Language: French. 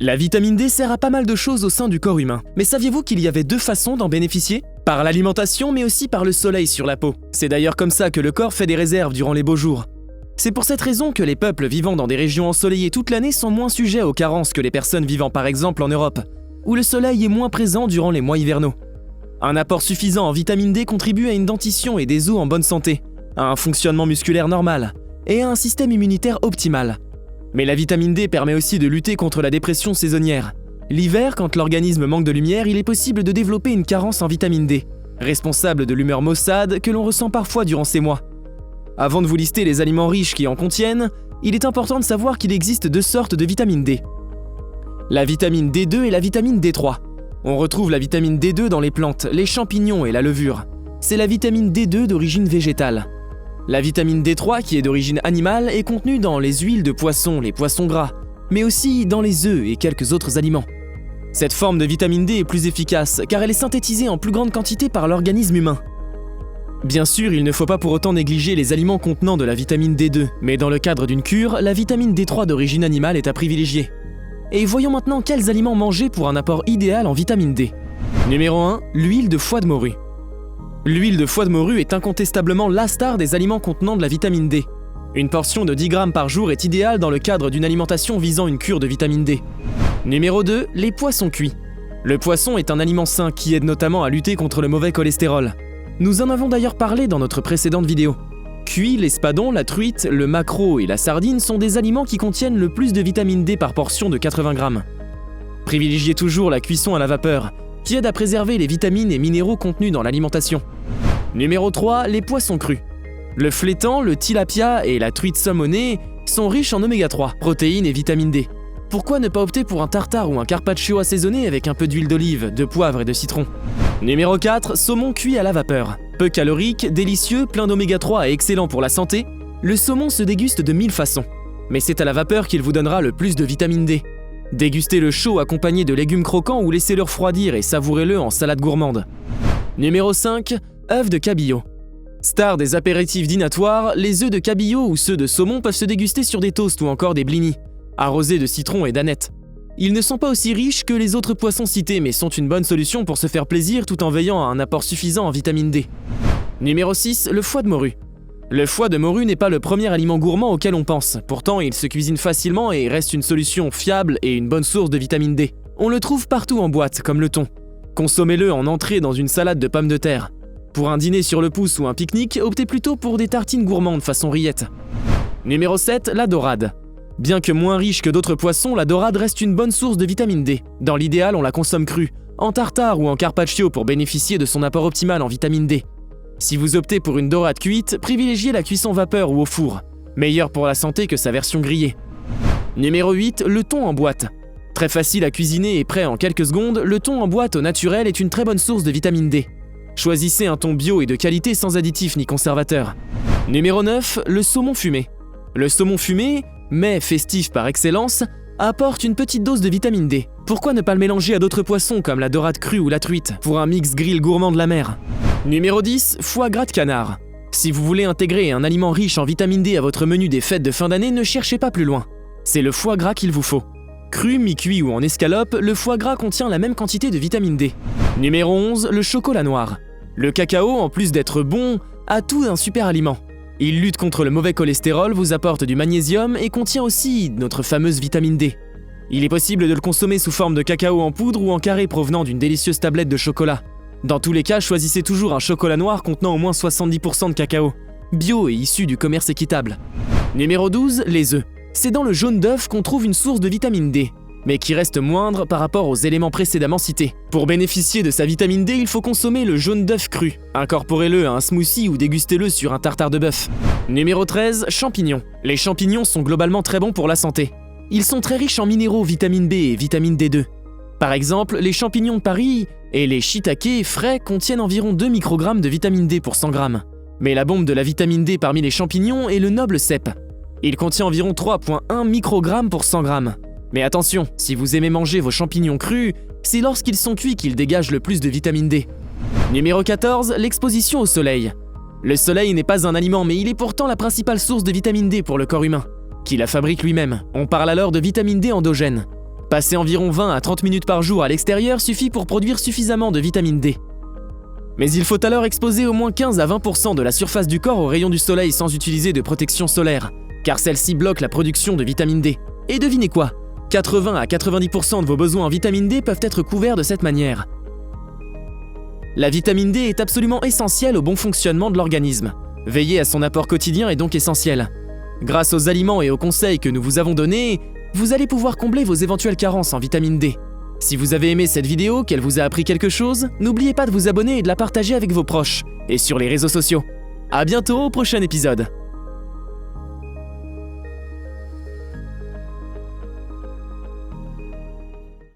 La vitamine D sert à pas mal de choses au sein du corps humain, mais saviez-vous qu'il y avait deux façons d'en bénéficier ? Par l'alimentation, mais aussi par le soleil sur la peau. C'est d'ailleurs comme ça que le corps fait des réserves durant les beaux jours. C'est pour cette raison que les peuples vivant dans des régions ensoleillées toute l'année sont moins sujets aux carences que les personnes vivant par exemple en Europe, où le soleil est moins présent durant les mois hivernaux. Un apport suffisant en vitamine D contribue à une dentition et des os en bonne santé, à un fonctionnement musculaire normal et à un système immunitaire optimal. Mais la vitamine D permet aussi de lutter contre la dépression saisonnière. L'hiver, quand l'organisme manque de lumière, il est possible de développer une carence en vitamine D, responsable de l'humeur maussade que l'on ressent parfois durant ces mois. Avant de vous lister les aliments riches qui en contiennent, il est important de savoir qu'il existe deux sortes de vitamine D. La vitamine D2 et la vitamine D3. On retrouve la vitamine D2 dans les plantes, les champignons et la levure. C'est la vitamine D2 d'origine végétale. La vitamine D3, qui est d'origine animale, est contenue dans les huiles de poisson, les poissons gras, mais aussi dans les œufs et quelques autres aliments. Cette forme de vitamine D est plus efficace car elle est synthétisée en plus grande quantité par l'organisme humain. Bien sûr, il ne faut pas pour autant négliger les aliments contenant de la vitamine D2, mais dans le cadre d'une cure, la vitamine D3 d'origine animale est à privilégier. Et voyons maintenant quels aliments manger pour un apport idéal en vitamine D. Numéro 1, l'huile de foie de morue. L'huile de foie de morue est incontestablement la star des aliments contenant de la vitamine D. Une portion de 10 grammes par jour est idéale dans le cadre d'une alimentation visant une cure de vitamine D. Numéro 2, les poissons cuits. Le poisson est un aliment sain qui aide notamment à lutter contre le mauvais cholestérol. Nous en avons d'ailleurs parlé dans notre précédente vidéo. Cuits, l'espadon, la truite, le maquereau et la sardine sont des aliments qui contiennent le plus de vitamine D par portion de 80 grammes. Privilégiez toujours la cuisson à la vapeur, qui aide à préserver les vitamines et minéraux contenus dans l'alimentation. Numéro 3, les poissons crus. Le flétan, le tilapia et la truite saumonée sont riches en oméga 3, protéines et vitamine D. Pourquoi ne pas opter pour un tartare ou un carpaccio assaisonné avec un peu d'huile d'olive, de poivre et de citron ? Numéro 4, saumon cuit à la vapeur. Peu calorique, délicieux, plein d'oméga 3 et excellent pour la santé, le saumon se déguste de 1000 façons. Mais c'est à la vapeur qu'il vous donnera le plus de vitamine D. Dégustez-le chaud accompagné de légumes croquants ou laissez-le refroidir et savourez-le en salade gourmande. Numéro 5, œufs de cabillaud. Star des apéritifs dînatoires, les œufs de cabillaud ou ceux de saumon peuvent se déguster sur des toasts ou encore des blinis, arrosés de citron et d'aneth. Ils ne sont pas aussi riches que les autres poissons cités, mais sont une bonne solution pour se faire plaisir tout en veillant à un apport suffisant en vitamine D. Numéro 6, le foie de morue. Le foie de morue n'est pas le premier aliment gourmand auquel on pense, pourtant il se cuisine facilement et reste une solution fiable et une bonne source de vitamine D. On le trouve partout en boîte, comme le thon. Consommez-le en entrée dans une salade de pommes de terre. Pour un dîner sur le pouce ou un pique-nique, optez plutôt pour des tartines gourmandes façon rillette. Numéro 7, la dorade. Bien que moins riche que d'autres poissons, la dorade reste une bonne source de vitamine D. Dans l'idéal, on la consomme crue, en tartare ou en carpaccio pour bénéficier de son apport optimal en vitamine D. Si vous optez pour une dorade cuite, privilégiez la cuisson vapeur ou au four, meilleure pour la santé que sa version grillée. Numéro 8, le thon en boîte. Très facile à cuisiner et prêt en quelques secondes, le thon en boîte au naturel est une très bonne source de vitamine D. Choisissez un thon bio et de qualité sans additifs ni conservateurs. Numéro 9, le saumon fumé. Le saumon fumé, mets festif par excellence, apporte une petite dose de vitamine D. Pourquoi ne pas le mélanger à d'autres poissons comme la dorade crue ou la truite, pour un mix grill gourmand de la mer ? Numéro 10, foie gras de canard. Si vous voulez intégrer un aliment riche en vitamine D à votre menu des fêtes de fin d'année, ne cherchez pas plus loin. C'est le foie gras qu'il vous faut. Cru, mi-cuit ou en escalope, le foie gras contient la même quantité de vitamine D. Numéro 11, le chocolat noir. Le cacao, en plus d'être bon, a tout d'un super aliment. Il lutte contre le mauvais cholestérol, vous apporte du magnésium et contient aussi notre fameuse vitamine D. Il est possible de le consommer sous forme de cacao en poudre ou en carré provenant d'une délicieuse tablette de chocolat. Dans tous les cas, choisissez toujours un chocolat noir contenant au moins 70% de cacao, bio et issu du commerce équitable. Numéro 12, les œufs. C'est dans le jaune d'œuf qu'on trouve une source de vitamine D, mais qui reste moindre par rapport aux éléments précédemment cités. Pour bénéficier de sa vitamine D, il faut consommer le jaune d'œuf cru. Incorporez-le à un smoothie ou dégustez-le sur un tartare de bœuf. Numéro 13, champignons. Les champignons sont globalement très bons pour la santé. Ils sont très riches en minéraux, vitamine B et vitamine D2. Par exemple, les champignons de Paris et les shiitake frais contiennent environ 2 microgrammes de vitamine D pour 100 grammes. Mais la bombe de la vitamine D parmi les champignons est le noble cèpe. Il contient environ 3,1 microgrammes pour 100 grammes. Mais attention, si vous aimez manger vos champignons crus, c'est lorsqu'ils sont cuits qu'ils dégagent le plus de vitamine D. Numéro 14, l'exposition au soleil. Le soleil n'est pas un aliment, mais il est pourtant la principale source de vitamine D pour le corps humain, qui la fabrique lui-même. On parle alors de vitamine D endogène. Passer environ 20 à 30 minutes par jour à l'extérieur suffit pour produire suffisamment de vitamine D. Mais il faut alors exposer au moins 15 à 20% de la surface du corps aux rayons du soleil sans utiliser de protection solaire, car celle-ci bloque la production de vitamine D. Et devinez quoi ? 80 à 90% de vos besoins en vitamine D peuvent être couverts de cette manière. La vitamine D est absolument essentielle au bon fonctionnement de l'organisme. Veiller à son apport quotidien est donc essentiel. Grâce aux aliments et aux conseils que nous vous avons donnés, vous allez pouvoir combler vos éventuelles carences en vitamine D. Si vous avez aimé cette vidéo, qu'elle vous a appris quelque chose, n'oubliez pas de vous abonner et de la partager avec vos proches, et sur les réseaux sociaux. À bientôt au prochain épisode.